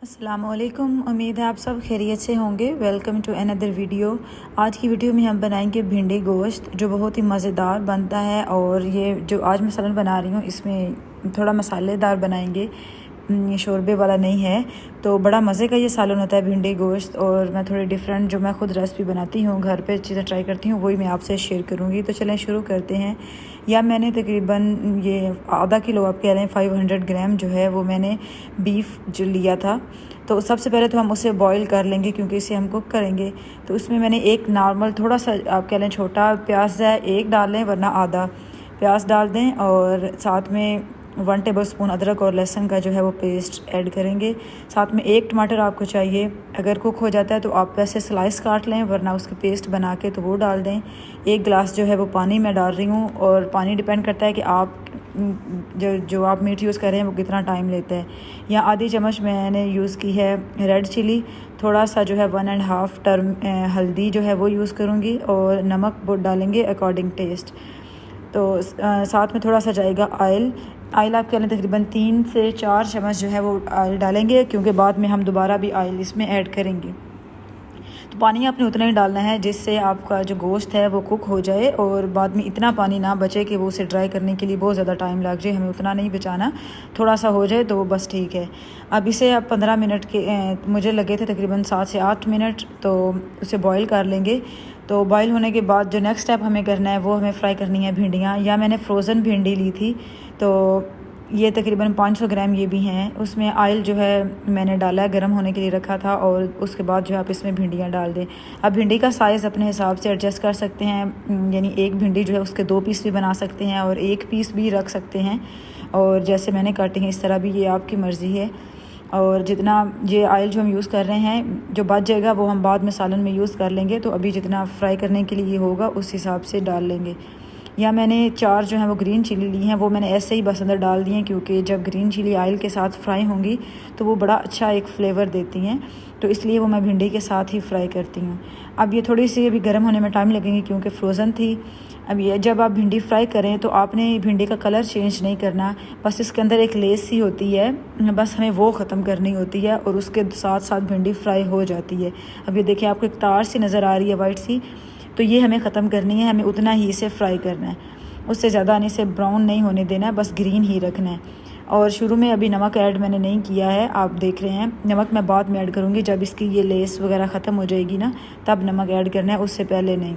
अस्सलामुअलैकुम। उम्मीद है आप सब खैरियत से होंगे। Welcome to another video. आज की वीडियो में हम बनाएंगे भिंडी गोश्त, जो बहुत ही मज़ेदार बनता है। और ये जो आज मैं सालन बना रही हूँ इसमें थोड़ा मसालेदार बनाएंगे, ये शोरबे वाला नहीं है। तो बड़ा मज़े का ये सालन होता है भिंडी गोश्त। और मैं थोड़ी डिफरेंट जो मैं खुद रेसिपी बनाती हूँ, घर पे चीज़ें ट्राई करती हूँ, वही मैं आपसे शेयर करूँगी। तो चलें शुरू करते हैं। या मैंने तकरीबन ये आधा किलो, आप कह रहे हैं 500 ग्राम जो है वो मैंने बीफ जो लिया था। तो सबसे पहले तो हम उसे बॉईल कर लेंगे क्योंकि इसे हम कुक करेंगे। तो उसमें मैंने एक नॉर्मल थोड़ा सा, आप कह लें छोटा प्याज है, एक डाल लें, वरना आधा प्याज डाल दें। और साथ में 1 टेबल स्पून अदरक और लहसुन का जो है वो पेस्ट ऐड करेंगे। साथ में एक टमाटर आपको चाहिए। अगर कुक हो जाता है तो आप वैसे स्लाइस काट लें, वरना उसकी पेस्ट बना के तो वो डाल दें। एक गिलास जो है वो पानी मैं डाल रही हूँ। और पानी डिपेंड करता है कि आप जो आप मीट यूज़ कर रहे हैं वो कितना टाइम लेता है। या आधी चम्मच मैंने यूज़ की है रेड चिली। थोड़ा सा जो है 1.5 टर्म हल्दी जो है वो यूज़ करूँगी। और नमक वो डालेंगे अकॉर्डिंग टेस्ट। तो साथ में थोड़ा सा जाएगा ऑयल। आप कह लें तकरीबन 3 से 4 चम्मच जो है वो ऑयल डालेंगे, क्योंकि बाद में हम दोबारा भी ऑयल इसमें ऐड करेंगे। तो पानी आपने उतना ही डालना है जिससे आपका जो गोश्त है वो कुक हो जाए, और बाद में इतना पानी ना बचे कि वो उसे ड्राई करने के लिए बहुत ज़्यादा टाइम लग जाए। हमें उतना नहीं बचाना, थोड़ा सा हो जाए तो बस ठीक है। अब इसे आप 15 मिनट के मुझे लगे थे तकरीबन 7 से 8 मिनट, तो उसे बॉईल कर लेंगे। तो बॉईल होने के बाद जो नेक्स्ट स्टेप हमें करना है वो हमें फ्राई करनी है भिंडियाँ। या मैंने फ्रोज़न भिंडी ली थी, तो ये तकरीबन 500 ग्राम ये भी हैं। उसमें ऑयल जो है मैंने डाला है, गर्म होने के लिए रखा था। और उसके बाद जो है आप इसमें भिंडियाँ डाल दें। अब भिंडी का साइज़ अपने हिसाब से एडजस्ट कर सकते हैं, यानी एक भिंडी जो है उसके 2 पीस भी बना सकते हैं और 1 पीस भी रख सकते हैं। और जैसे मैंने काटी हैं इस तरह भी, ये आपकी मर्ज़ी है। और जितना ये ऑयल जो हम यूज़ कर रहे हैं, जो बच जाएगा वो हम बाद में सालन में यूज़ कर लेंगे। तो अभी जितना फ्राई करने के लिए होगा उस हिसाब से डाल लेंगे। या मैंने 4 जो है वो ग्रीन चिली ली हैं, वो मैंने ऐसे ही बस अंदर डाल दी हैं, क्योंकि जब ग्रीन चिली ऑयल के साथ फ्राई होंगी तो वो बड़ा अच्छा एक फ्लेवर देती हैं। तो इसलिए वो मैं भिंडी के साथ ही फ्राई करती हूँ। अब ये थोड़ी सी अभी गर्म होने में टाइम लगेंगे क्योंकि फ्रोज़न थी। अब ये जब आप भिंडी फ्राई करें तो आपने भिंडी का कलर चेंज नहीं करना, बस इसके अंदर एक लेस सी होती है, बस हमें वो ख़त्म करनी होती है और उसके साथ साथ भिंडी फ्राई हो जाती है। अब ये देखिए आपको एक तार सी नज़र आ रही है वाइट सी, तो ये हमें ख़त्म करनी है। हमें उतना ही इसे फ्राई करना है, उससे ज़्यादा नहीं, इसे ब्राउन नहीं होने देना है, बस ग्रीन ही रखना है। और शुरू में अभी नमक ऐड मैंने नहीं किया है, आप देख रहे हैं। नमक मैं बाद में ऐड करूँगी, जब इसकी ये लेस वगैरह ख़त्म हो जाएगी ना, तब नमक ऐड करना है, उससे पहले नहीं।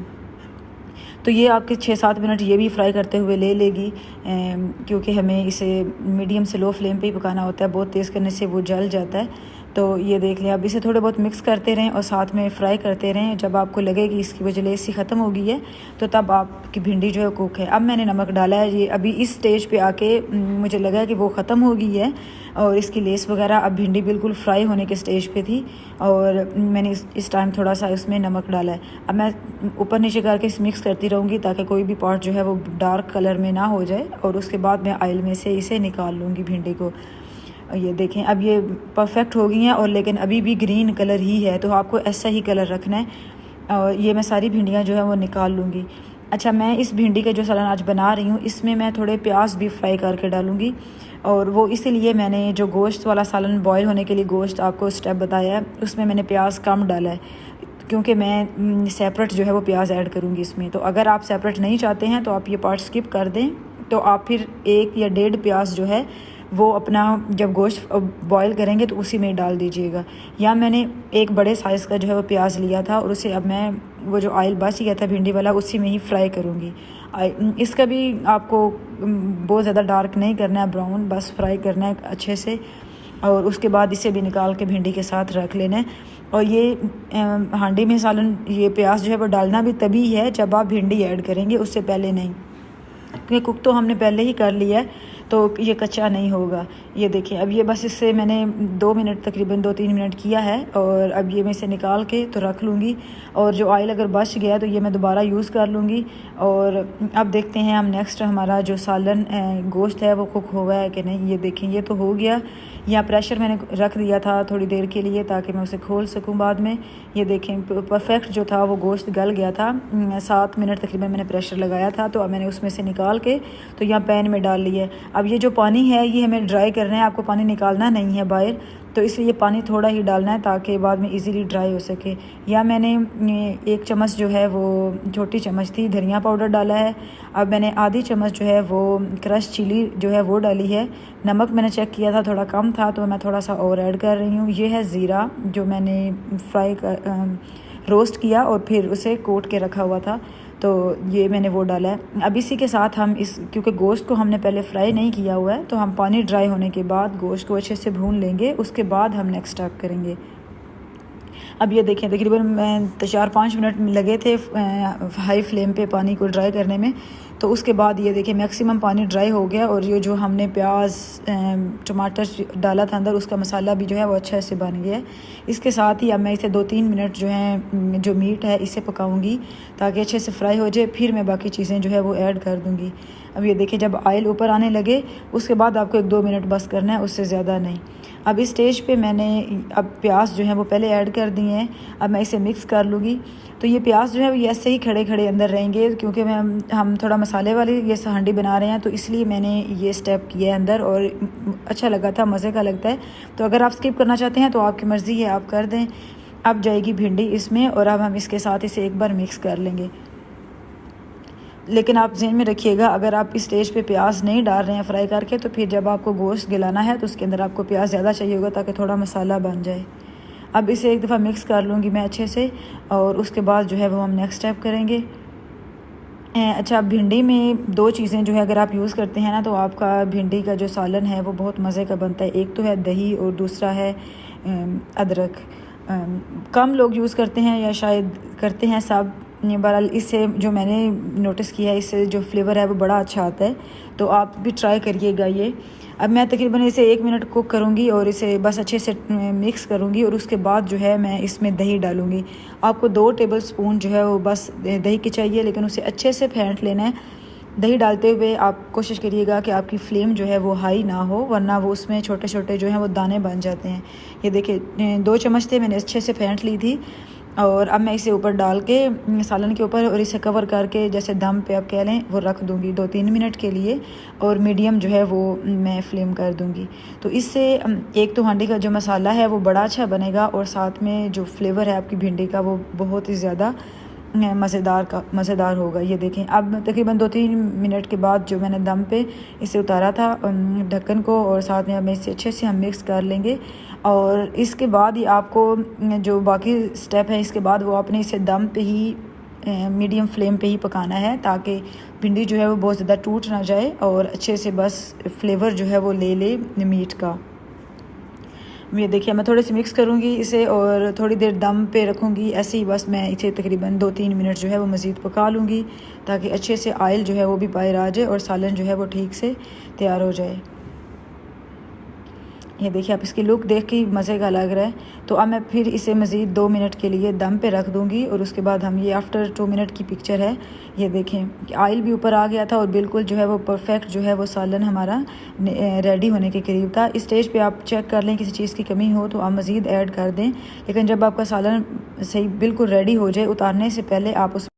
तो ये आपके 6-7 मिनट ये भी फ्राई करते हुए ले लेगी, क्योंकि हमें इसे मीडियम से लो फ्लेम पे ही पकाना होता है, बहुत तेज़ करने से वो जल जाता है। तो ये देख लें, अब इसे थोड़े बहुत मिक्स करते रहें और साथ में फ्राई करते रहें। जब आपको लगे कि इसकी वजह लेस सी ख़त्म हो गई है तो तब आपकी भिंडी जो है कुक है। अब मैंने नमक डाला है, ये अभी इस स्टेज पे आके मुझे लगा कि वो ख़त्म हो गई है और इसकी लेस वगैरह। अब भिंडी बिल्कुल फ्राई होने के स्टेज पे थी और मैंने इस टाइम थोड़ा सा इसमें नमक डाला है। अब मैं ऊपर नीचे करके इसे मिक्स करती रहूँगी ताकि कोई भी पार्ट जो है वो डार्क कलर में ना हो जाए। और उसके बाद मैं ऑयल में से इसे निकाल लूँगी भिंडी को। ये देखें, अब ये परफेक्ट हो गई हैं, और लेकिन अभी भी ग्रीन कलर ही है, तो आपको ऐसा ही कलर रखना है। और ये मैं सारी भिंडियाँ जो है वो निकाल लूँगी। अच्छा, मैं इस भिंडी का जो सालन आज बना रही हूँ इसमें मैं थोड़े प्याज भी फ्राई करके डालूँगी। और वो इसीलिए मैंने जो गोश्त वाला सालन बॉयल होने के लिए गोश्त आपको स्टेप बताया है, उसमें मैंने प्याज कम डाला है, क्योंकि मैं सेपरेट जो है वो प्याज ऐड करूँगी इसमें। तो अगर आप सेपरेट नहीं चाहते हैं तो आप ये पार्ट स्किप कर दें। तो आप फिर 1 या 1.5 प्याज जो है वो अपना जब गोश्त बॉईल करेंगे तो उसी में डाल दीजिएगा। या मैंने एक बड़े साइज़ का जो है वो प्याज लिया था और उसे अब मैं वो जो ऑयल बच गया था भिंडी वाला उसी में ही फ्राई करूँगी। इसका भी आपको बहुत ज़्यादा डार्क नहीं करना है, ब्राउन बस फ्राई करना है अच्छे से। और उसके बाद इसे भी निकाल के भिंडी के साथ रख लेना है। और ये हांडी में सालन, ये प्याज जो है वो डालना भी तभी है जब आप भिंडी ऐड करेंगे, उससे पहले नहीं, क्योंकि कुक तो हमने पहले ही कर लिया है तो ये कच्चा नहीं होगा। ये देखिए, अब ये बस इससे मैंने 2 मिनट तकरीबन 2-3 मिनट किया है। और अब ये मैं इसे निकाल के तो रख लूँगी। और जो ऑयल अगर बच गया तो ये मैं दोबारा यूज़ कर लूँगी। और अब देखते हैं हम नेक्स्ट हमारा जो सालन गोश्त है वो कुक हुआ है कि नहीं। ये देखें, ये तो हो गया। यहाँ प्रेशर मैंने रख दिया था थोड़ी देर के लिए ताकि मैं उसे खोल सकूँ बाद में। ये देखें, परफेक्ट जो था वो गोश्त गल गया था। 7 मिनट तकरीबन मैंने प्रेशर लगाया था, तो अब मैंने उसमें से निकाल के तो यहाँ पैन में डाल लिया है। अब ये जो पानी है ये हमें ड्राई करना है, आपको पानी निकालना नहीं है बाहर, तो इसलिए पानी थोड़ा ही डालना है ताकि बाद में इजीली ड्राई हो सके। या मैंने 1 चम्मच जो है वो छोटी चम्मच थी धनिया पाउडर डाला है। अब मैंने आधी चम्मच जो है वो क्रश चिली जो है वो डाली है। नमक मैंने चेक किया था थोड़ा कम था तो मैं थोड़ा सा और ऐड कर रही हूँ। ये है ज़ीरा जो मैंने रोस्ट किया और फिर उसे कोट के रखा हुआ था, तो ये मैंने वो डाला है। अब इसी के साथ हम क्योंकि गोश्त को हमने पहले फ्राई नहीं किया हुआ है, तो हम पानी ड्राई होने के बाद गोश्त को अच्छे से भून लेंगे, उसके बाद हम नेक्स्ट स्टेप करेंगे। अब ये देखें तकरीबन मैं 4-5 मिनट लगे थे हाई फ्लेम पे पानी को ड्राई करने में, तो उसके बाद ये देखिए मैक्सिमम पानी ड्राई हो गया और ये जो हमने प्याज टमाटर डाला था अंदर उसका मसाला भी जो है वो अच्छा से बन गया है। इसके साथ ही अब मैं इसे 2-3 मिनट जो है जो मीट है इसे पकाऊंगी ताकि अच्छे से फ्राई हो जाए, फिर मैं बाकी चीज़ें जो है वो ऐड कर दूँगी। अब ये देखिए जब ऑयल ऊपर आने लगे उसके बाद आपको 1-2 मिनट बस करना है, उससे ज़्यादा नहीं। अब इस स्टेज पे मैंने अब प्याज जो है वो पहले ऐड कर दिए हैं। अब मैं इसे मिक्स कर लूँगी। तो ये प्याज जो है वो ऐसे ही खड़े खड़े अंदर रहेंगे क्योंकि हम थोड़ा मसाले वाली ये हांडी बना रहे हैं, तो इसलिए मैंने ये स्टेप किया है अंदर और अच्छा लगा था, मज़े का लगता है। तो अगर आप स्किप करना चाहते हैं तो आपकी मर्ज़ी है, आप कर दें। अब जाएगी भिंडी इसमें और अब हम इसके साथ इसे एक बार मिक्स कर लेंगे। लेकिन आप ज़हन में रखिएगा अगर आप इस स्टेज पे प्याज नहीं डाल रहे हैं फ्राई करके, तो फिर जब आपको गोश्त गलाना है तो उसके अंदर आपको प्याज ज़्यादा चाहिए होगा ताकि थोड़ा मसाला बन जाए। अब इसे एक दफ़ा मिक्स कर लूँगी मैं अच्छे से और उसके बाद जो है वो हम नेक्स्ट स्टेप करेंगे। अच्छा, भिंडी में 2 चीज़ें जो है अगर आप यूज़ करते हैं ना तो आपका भिंडी का जो सालन है वो बहुत मज़े का बनता है। एक तो है दही और दूसरा है अदरक। कम लोग यूज़ करते हैं या शायद करते हैं सब, बहरहाल इससे जो मैंने नोटिस किया है इससे जो फ्लेवर है वो बड़ा अच्छा आता है, तो आप भी ट्राई करिएगा ये। अब मैं तकरीबन इसे 1 मिनट कुक करूँगी और इसे बस अच्छे से मिक्स करूँगी और उसके बाद जो है मैं इसमें दही डालूँगी। आपको 2 टेबल स्पून जो है वो बस दही की चाहिए, लेकिन उसे अच्छे से फेंट लेना है। दही डालते हुए आप कोशिश करिएगा कि आपकी फ्लेम जो है वो हाई ना हो, वरना वो उसमें छोटे छोटे जो हैं वो दाने बन जाते हैं। ये देखिए 2 चम्मच थे, मैंने अच्छे से फेंट ली थी और अब मैं इसे ऊपर डाल के सालन के ऊपर और इसे कवर करके जैसे दम पे आप कह लें वो रख दूँगी 2-3 मिनट के लिए और मीडियम जो है वो मैं फ्लेम कर दूँगी। तो इससे एक तो हांडी का जो मसाला है वो बड़ा अच्छा बनेगा और साथ में जो फ्लेवर है आपकी भिंडी का वो बहुत ही ज़्यादा मज़ेदार होगा। ये देखें अब तकरीबन 2-3 मिनट के बाद जो मैंने दम पे इसे उतारा था ढक्कन को और साथ में अब इसे अच्छे से हम मिक्स कर लेंगे और इसके बाद ही आपको जो बाकी स्टेप है इसके बाद वो आपने इसे दम पे ही मीडियम फ्लेम पे ही पकाना है ताकि भिंडी जो है वो बहुत ज़्यादा टूट ना जाए और अच्छे से बस फ्लेवर जो है वो ले मीट का। ये देखिए मैं थोड़े से मिक्स करूँगी इसे और थोड़ी देर दम पे रखूँगी। ऐसे ही बस मैं इसे तकरीबन 2-3 मिनट जो है वो मज़ीद पका लूँगी ताकि अच्छे से ऑयल जो है वो भी बाहर आ जाए और सालन जो है वो ठीक से तैयार हो जाए। ये देखिए आप इसकी लुक देख के मज़े का लग रहा है। तो अब मैं फिर इसे मज़ीद 2 मिनट के लिए दम पे रख दूँगी और उसके बाद हम ये आफ्टर 2 मिनट की पिक्चर है। ये देखें ऑयल भी ऊपर आ गया था और बिल्कुल जो है वो परफेक्ट जो है वो सालन हमारा रेडी होने के करीब था। इस स्टेज पे आप चेक कर लें किसी चीज़ की कमी हो तो आप मज़ीद ऐड कर दें, लेकिन जब आपका सालन सही बिल्कुल रेडी हो जाए उतारने से पहले आप उस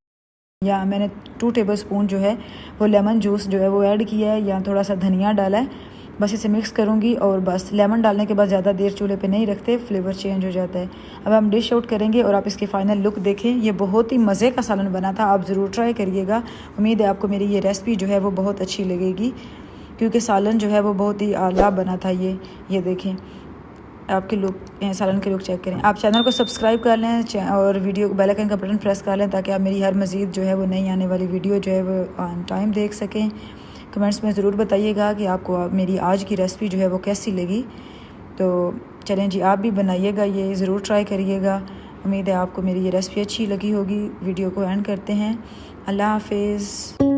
या मैंने 2 टेबल स्पून जो है वो लेमन जूस जो है वो ऐड किया है या थोड़ा सा धनिया डाला है। बस इसे मिक्स करूँगी और बस लेमन डालने के बाद ज़्यादा देर चूल्हे पे नहीं रखते, फ्लेवर चेंज हो जाता है। अब हम डिश आउट करेंगे और आप इसकी फ़ाइनल लुक देखें। ये बहुत ही मज़े का सालन बना था, आप ज़रूर ट्राई करिएगा। उम्मीद है आपको मेरी ये रेसिपी जो है वो बहुत अच्छी लगेगी क्योंकि सालन जो है वो बहुत ही आला बना था। ये देखें आपकी लुक सालन की लुक चेक करें। आप चैनल को सब्सक्राइब कर लें और वीडियो बेल आइकन का बटन प्रेस कर लें ताकि आप मेरी हर मज़ीद जो है वो नई आने वाली वीडियो जो है वो ऑन टाइम देख सकें। कमेंट्स में ज़रूर बताइएगा कि आपको मेरी आज की रेसिपी जो है वो कैसी लगी। तो चलें जी, आप भी बनाइएगा, ये ज़रूर ट्राई करिएगा। उम्मीद है आपको मेरी ये रेसिपी अच्छी लगी होगी। वीडियो को एंड करते हैं। अल्लाह हाफिज़।